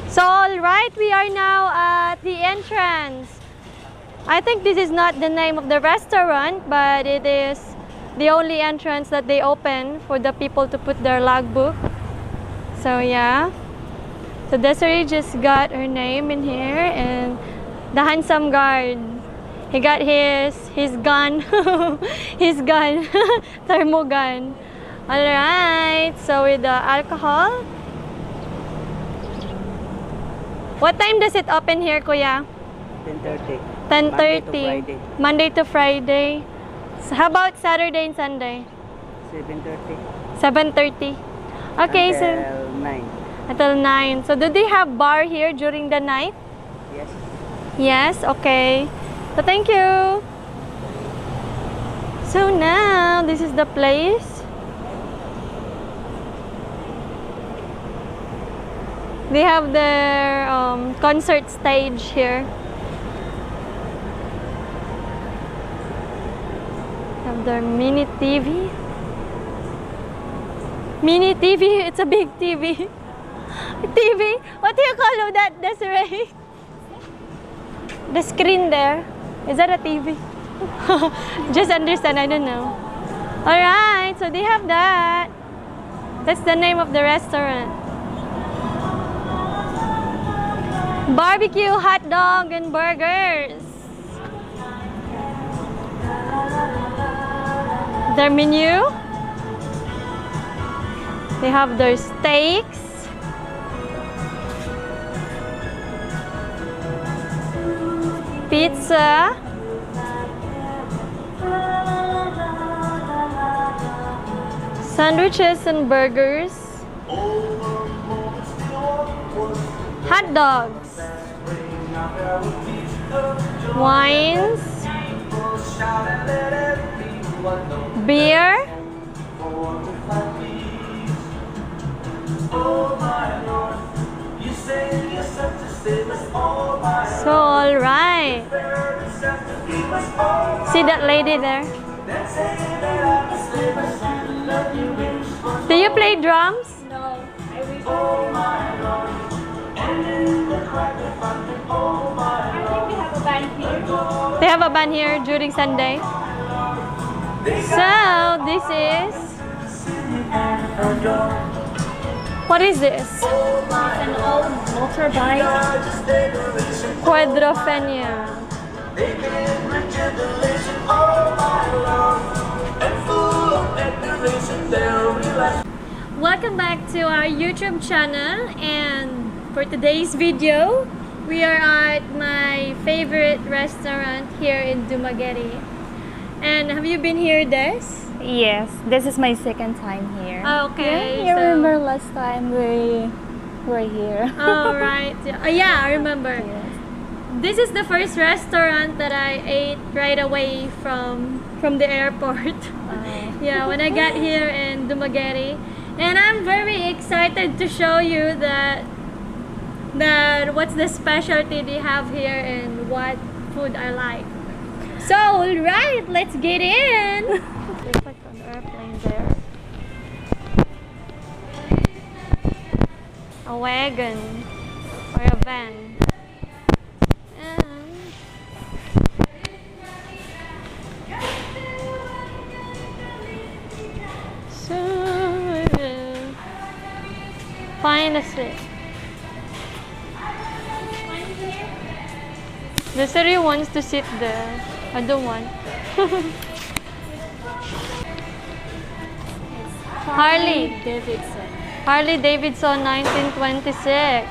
So, alright, we are now at the entrance. I think this is not the name of the restaurant, but it is the only entrance that they open for the people to put their logbook. So, yeah. So, Desiree just got her name in here, and the handsome guard, he got his gun, his gun, thermo gun. Alright, so with the alcohol. What time does it open here, Kuya? 10:30. 10:30. Monday to Friday. So how about Saturday and Sunday? 7:30. 7:30. Okay, so Until 9. until 9. So do they have bar here during the night? Yes. Yes, okay. So thank you. So now this is the place. They have their concert stage here. Have their mini TV. Mini TV, it's a big TV. TV? What do you call that, Desiree? The screen there. Is that a TV? Just understand, I don't know. Alright, so they have that. That's the name of the restaurant. Barbecue, hot dog, and burgers. Their menu. They have their steaks. Pizza. Sandwiches and burgers. Hot dogs. Wines. Beer. So, all right. See that lady there? Do you play drums? No, I think we have a band here. They have a band here during Sunday. So, this is... What is this? It's an old motorbike. Quadrophenia. Welcome back to our YouTube channel, and for today's video, we are at my favorite restaurant here in Dumaguete. And have you been here, Des? Yes, this is my second time here. Okay. Yeah, you so- remember last time we were here? Oh, right. Yeah, I remember. Yes. This is the first restaurant that I ate right away from the airport. Yeah, when I got here in Dumaguete. And I'm very excited to show you that what's the specialty they have here and what food I like. So, alright, let's get in! There's like an airplane there. A wagon or a van. And so we will find a seat. The Siri wants to sit there. I don't want. Harley Davidson. Harley Davidson 1926.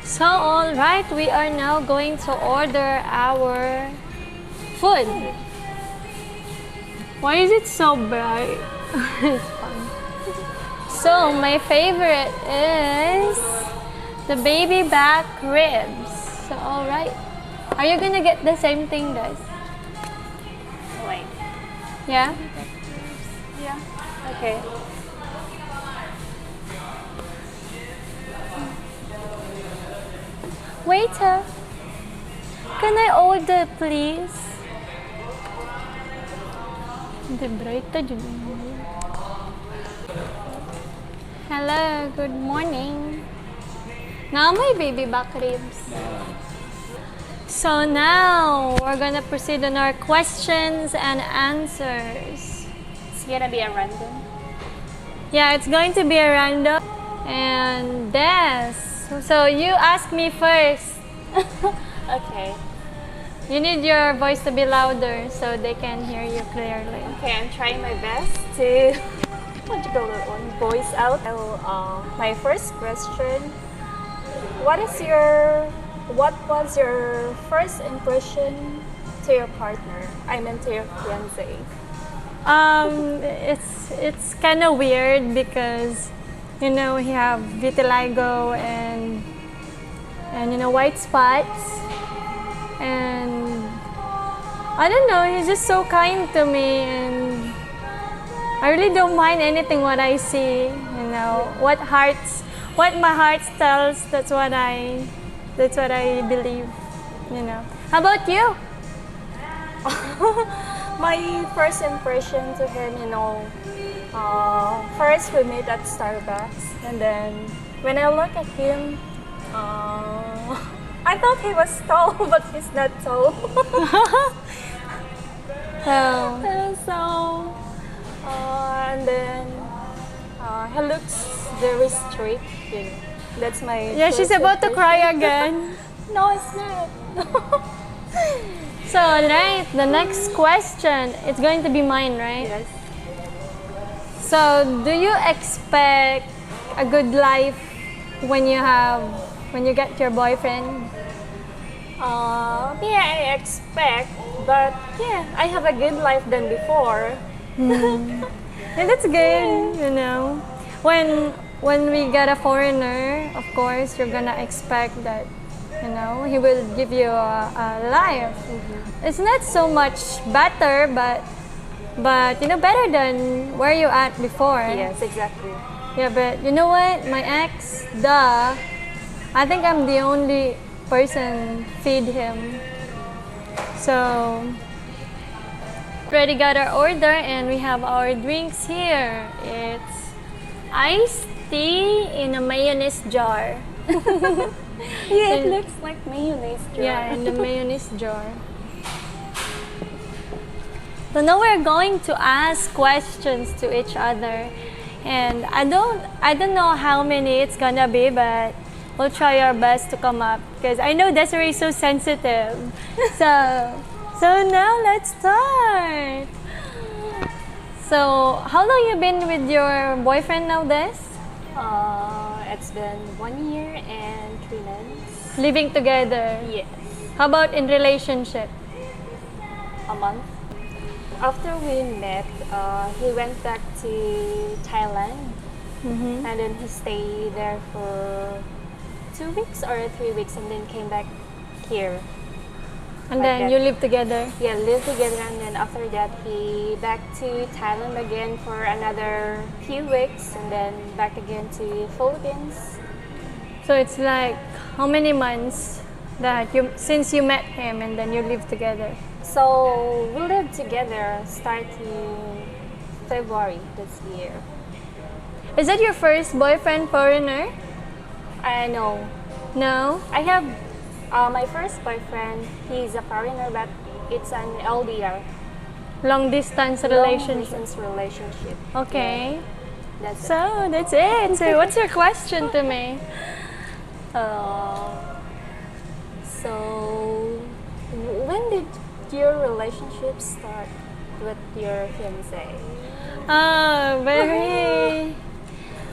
So, all right, we are now going to order our food. Why is it so bright? It's fun. So, my favorite is the baby back ribs. So, all right. Are you gonna get the same thing, guys? Wait. Yeah? Yeah. Okay. Waiter, can I order, please? Hello, good morning. Now my baby back ribs. So now we're gonna proceed on our questions and answers. It's gonna be a random. Yeah, it's going to be a random. And Des, so you ask me first. Okay. You need your voice to be louder so they can hear you clearly. Okay, I'm trying my best to what you call that one? Voice out. So, my first question: what was your first impression to your partner? I mean, to your fiance. It's kind of weird because, you know, he have vitiligo and white spots, and I don't know, he's just so kind to me, and I really don't mind anything what I see. You know, what my heart tells. That's what I believe. You know. How about you? My first impression to him, first we met at Starbucks, and then when I look at him, I thought he was tall, but he's not tall. So, And then he looks very strict. That's my yeah, she's first about to impression. cry again. No, it's not. So, right, the next question, it's going to be mine, right? Yes. So, do you expect a good life when you get your boyfriend? Yeah, I expect, but yeah, I have a good life than before. Yeah, that's good, you know. When we get a foreigner, of course, you're gonna expect that, you know, he will give you a life. It's not so much better, but you know, better than where you at before. Yes, exactly. Yeah, but you know what? My ex, I think I'm the only person feed him. So, already got our order and we have our drinks here. It's iced tea in a mayonnaise jar. Yeah, it looks like mayonnaise jar. Yeah, in the mayonnaise jar. So now we're going to ask questions to each other, and I don't know how many it's gonna be, but we'll try our best to come up because I know Desiree is so sensitive. So now let's start. So how long you been with your boyfriend now, Des? It's been 1 year and 3 months. Living together. Yes, How about in relationship? a month. After we met, he went back to Thailand, and then he stayed there for 2 weeks or 3 weeks, and then came back here. And Like then that. you live together. Yeah, live together, and then after that he back to Thailand again for another few weeks, and then back again to Philippines. So it's like how many months that since you met him and then you live together? So we lived together starting February this year. Is that your first boyfriend foreigner? I know. No? I have my first boyfriend. He's a foreigner, but it's an LDR, Long distance relationship. long-distance relationship. Okay. That's it. So that's it. So what's your question to me? So when did your relationship start with your fiance? Very.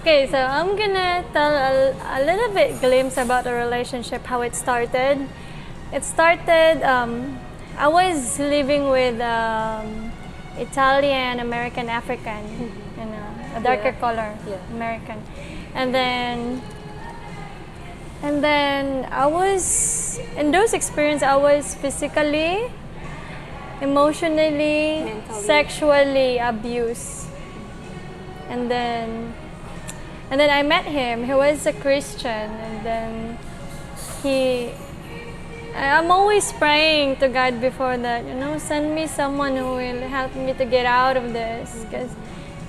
Okay, so I'm gonna tell a little bit glimpse about the relationship, how it started. It started, I was living with Italian, American, African, a darker Yeah. color, Yeah. American. And then And then I was, in those experiences, I was physically, emotionally, Mentally. sexually abused. And then I met him. He was a Christian, and then I'm always praying to God before that, send me someone who will help me to get out of this, because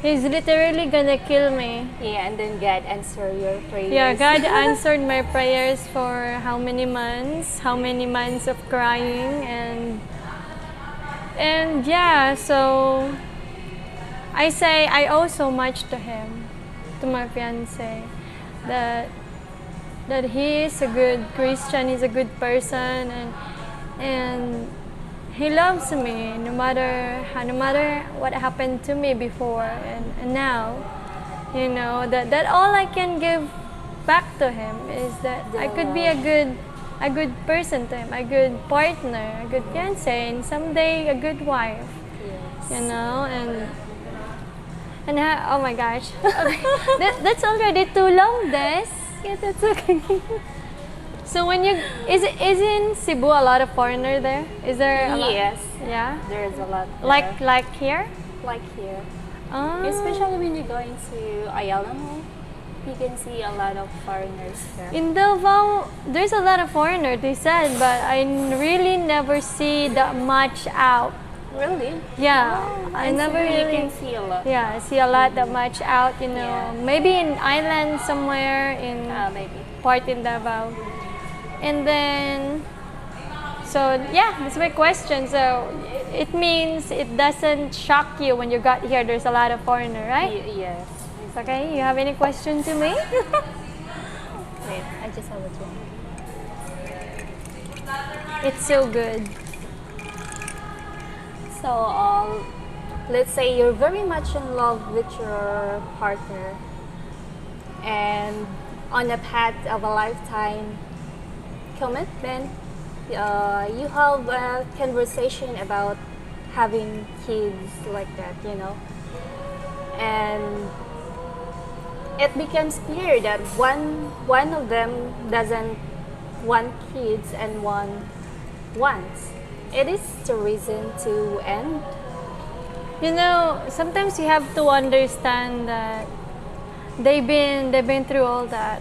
he's literally gonna kill me. Yeah, and then God answer your prayers. Yeah, God answered my prayers for how many months of crying, and yeah, so I say I owe so much to him, to my fiance, that he is a good Christian, he's a good person, and he loves me no matter what happened to me before and now. That all I can give back to him is that I could be a good person to him, a good partner, a good fiance, and someday a good wife. Yes. Oh my gosh, that's already too long, Des. Yeah, that's okay. So when is in Cebu a lot of foreigner there? Is there a lot? Yes. Yeah. There is a lot. Like here? Like here. Ah. Especially when you're going to Ayala Mall, you can see a lot of foreigners there. In Davao, there's a lot of foreigners, they said, but I really never see that much out. Really? Yeah, Oh, I in never Cebu really. You can see a lot. Yeah, I see a lot that much out. Yeah. Maybe in island somewhere in Maybe. part in Davao, and then. So yeah, that's my question. So it means it doesn't shock you when you got here. There's a lot of foreigner, right? Yes. Okay. You have any question to me? Wait, I just have a drink. It's so good. So, let's say you're very much in love with your partner and on a path of a lifetime commitment, you have a conversation about having kids like that, and it becomes clear that one of them doesn't want kids and one wants. It is the reason to end. Sometimes you have to understand that they've been through all that.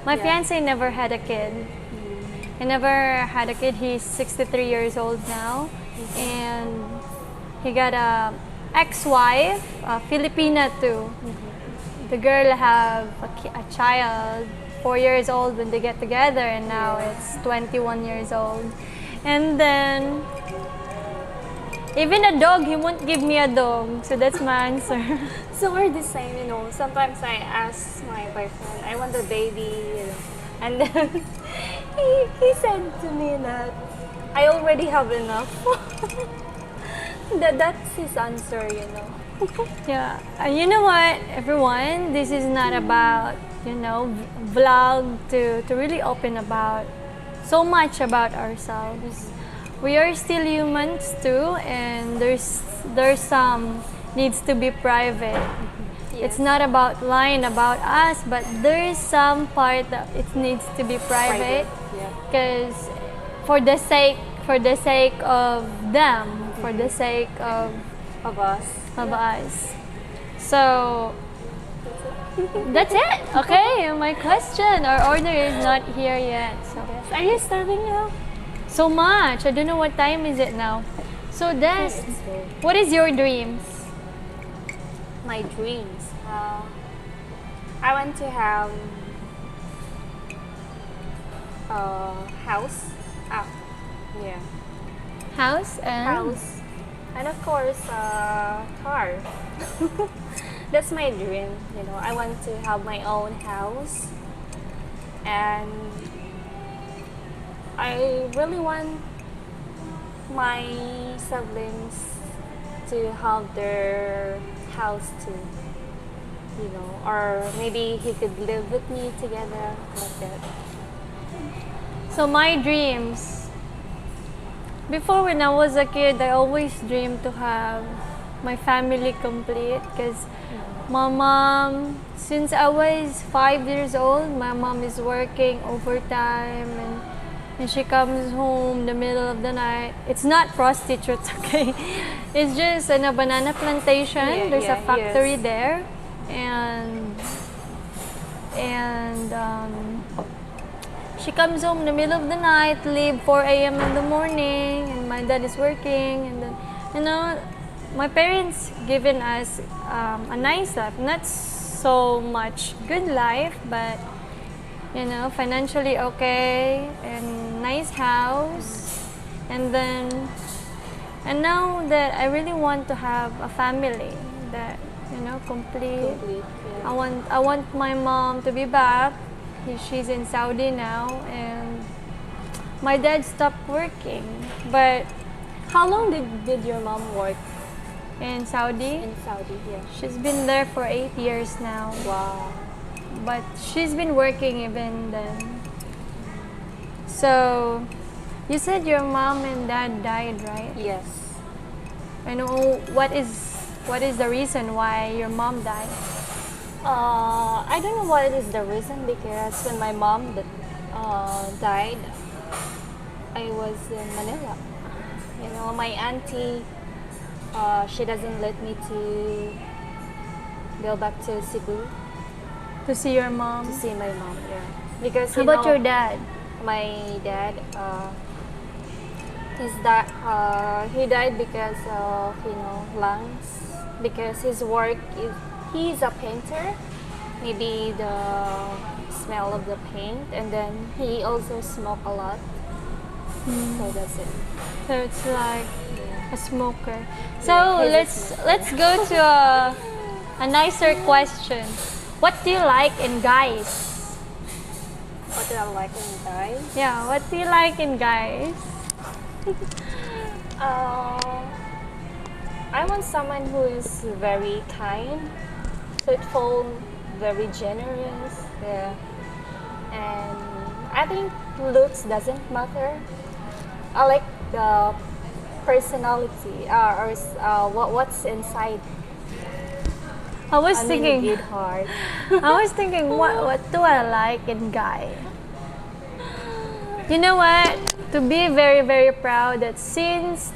My Yeah. fiance never had a kid. He never had a kid. He's 63 years old now, and he got a ex-wife, a Filipina too. The girl have a child, 4 years old when they get together, and now it's 21 years old. And then, even a dog, he won't give me a dog. So that's my answer. So we're the same, Sometimes I ask my boyfriend, I want a baby, and then he said to me that I already have enough. That's his answer, Yeah. And you know what, everyone? This is not about, vlog to really open about so much about ourselves. We are still humans too, and there's some needs to be private. Yes. It's not about lying about us, but there's some part that it needs to be private, Yeah. because for the sake of them, for the sake of Of us. us. So that's it. Okay, my question. Our order is not here yet. So Are you starving now? so much. I don't know what time is it now. So Des, what is your dreams? My dreams. I want to have a house. Yeah. House and House. And of course, car. That's my dream. I want to have my own house. And I really want my siblings to have their house too. Or maybe he could live with me together like that. so my dreams. Before, when I was a kid, I always dreamed to have my family complete because my mom, since I was 5 years old, my mom is working overtime and she comes home the middle of the night. It's not prostitutes, okay? It's just in a banana plantation. Yeah, There's yeah, a factory yes. there, and she comes home in the middle of the night, leave 4 a.m. in the morning, and my dad is working, and then, you know, my parents given us a nice life, not so much good life, but you know, financially okay, and nice house, and then, and now that I really want to have a family that, you know, complete. Complete, yeah. I want my mom to be back. She's in Saudi now, and my dad stopped working. But How long did your mom work in Saudi, in Saudi? Yeah. she's been there for 8 years now. Wow. But she's been working even then. So, you said your mom and dad died, right? Yes. I know what is the reason why your mom died. I don't know what is the reason because when my mom died, I was in Manila. You know, my auntie, she doesn't let me to go back to Cebu To see your mom. to see my mom. Yeah, because How you about know, your dad? my dad, he died because of, you know, lungs. Because his work is, he's a painter. Maybe the smell of the paint, and then he also smoke a lot. So that's it. So it's like a smoker. So Yeah, he's a let's go to a nicer question. What do you like in guys? What do I like in guys? Yeah, what do you like in guys? I want someone who is very kind, truthful, very generous. Yeah. And I think looks doesn't matter. I like the personality what's inside. I was I mean, a thinking good heart. I was thinking what do I like in guy? You know what? To be very very proud that since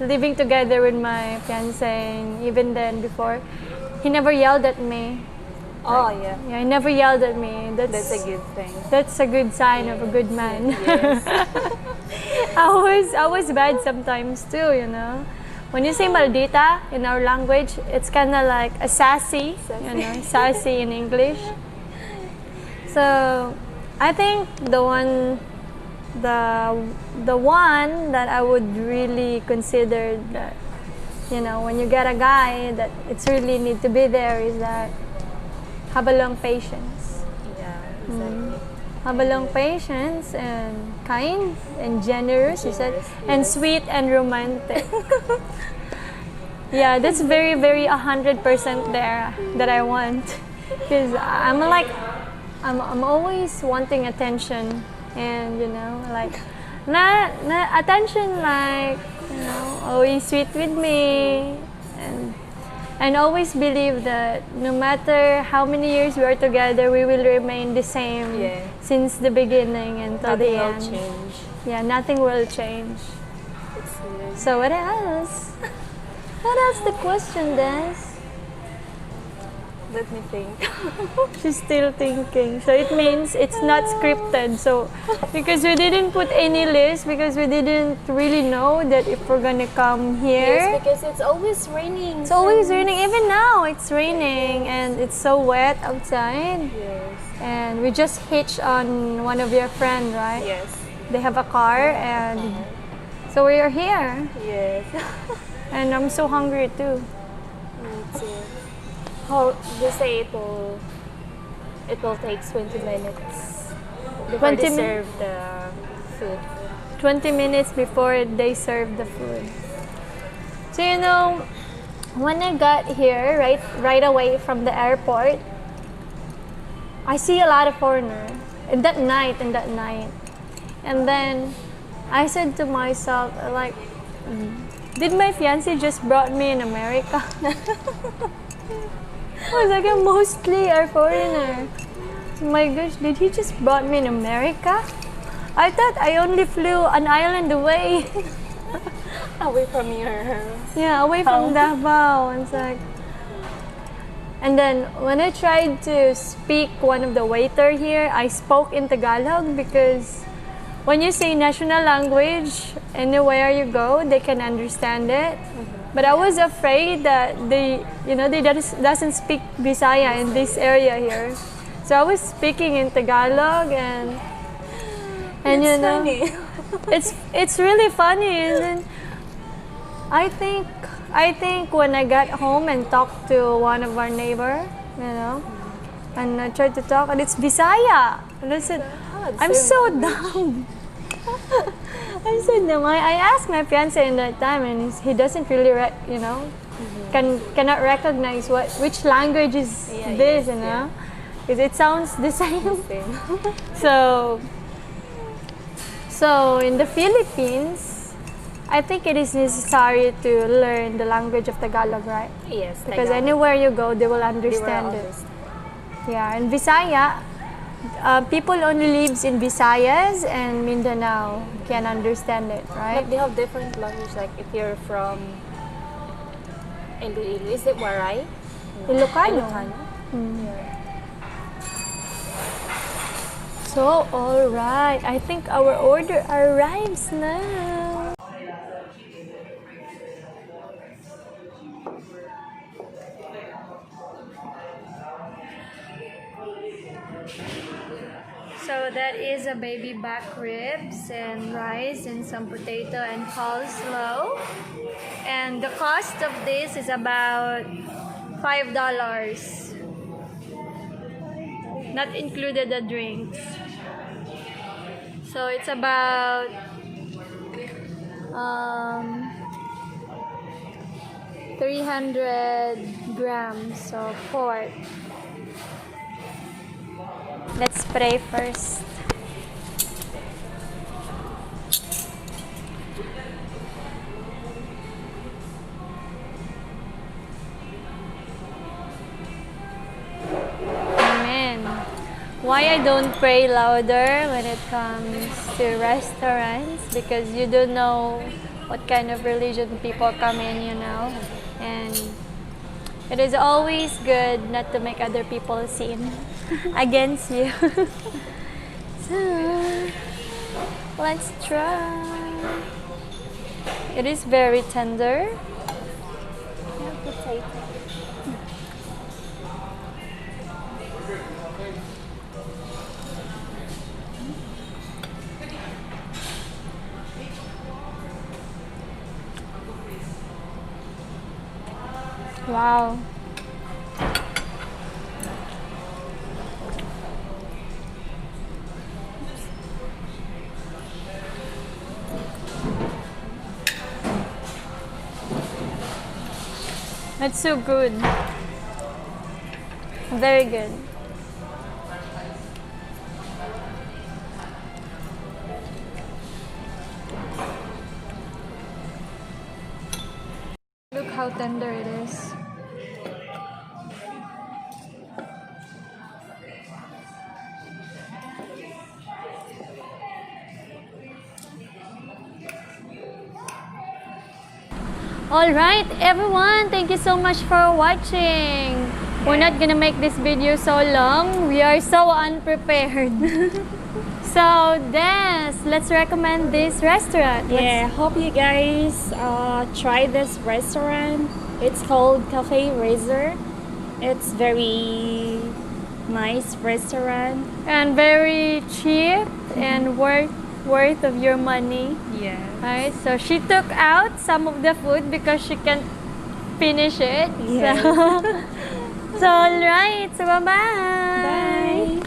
living together with my fiance and even then before, he never yelled at me. Oh yeah, Yeah, he never yelled at me. that's a good thing. That's a good sign of a good man. Yes. I was bad sometimes too, you know. When you say maldita in our language, it's kind of like a sassy, you know, sassy in English. So, I think the one that I would really consider that, you know, when you get a guy that it's really need to be there is that have a long patience. Yeah, exactly. Have a long patience and kind and generous, you said, Generous, and yes. sweet and romantic. Yeah, that's very, very 100% there that I want. Because I'm always wanting attention and, you know, like, not attention like, you know, always sweet with me and always believe that no matter how many years we are together, we will remain the same Yeah. since the beginning until Nothing the will end. change. Yeah, nothing will change. It's good. So what else? What else the question, Des? Let me think. She's still thinking. So it means it's not scripted. So because we didn't put any list because we didn't really know that if we're gonna come here. Yes, because it's always raining. It's always raining. Even now it's raining and it's so wet outside. Yes. And we just hitched on one of your friends, right? Yes. They have a car and so we are here. Yes. And I'm so hungry too. Me too. How they say it will take 20 minutes before 20 they min- serve the food. 20 minutes before they serve the food. So you know, when I got here, right away from the airport, I see a lot of foreigners. And that night, and then I said to myself, like, did my fiance just brought me in America? I was like, mostly a foreigner. Oh my gosh, did he just brought me in America? I thought I only flew an island away. Away from your... Yeah, away from Davao. It's like... And then when I tried to speak one of the waiter here, I spoke in Tagalog because when you say national language, anywhere you go, they can understand it. But I was afraid that they doesn't speak Bisaya in this area here. So I was speaking in Tagalog and It's funny. it's really funny. And then I think when I got home and talked to one of our neighbor, and I tried to talk, and it's Bisaya. And I said, I'm so dumb. I'm so dumb. I asked my fiance in that time, and he doesn't really, cannot recognize which language is this, because it sounds the same. So in the Philippines, I think it is necessary to learn the language of Tagalog, right? Yes, Because Tagalog. anywhere you go, they will understand it. Yeah, and Visaya, people only lives in Visayas and Mindanao can understand it, right? But they have different language. Like if you're from Iloilo, is it Waray? Ilocano. So, all right. I think our order arrives now. So that is a baby back ribs and rice and some potato and coleslaw. And the cost of this is about $5. Not included the drinks. So it's about 300 grams of pork. Let's pray first. Amen. Why I don't pray louder when it comes to restaurants? Because you don't know what kind of religion people come in, and it is always good not to make other people sin against you. So, let's try. It is very tender. Potato. Wow. That's so good. Very good. Look how tender it is. Alright everyone, thank you so much for watching. We're not gonna make this video so long. We are so unprepared. So Des, let's recommend this restaurant. Yeah, hope you guys try this restaurant. It's called Cafe RACER. It's very nice restaurant. And very cheap and worth of your money. Yeah. Right? So she took out some of the food because she can't finish it. Yes. So alright, so bye-bye. Bye.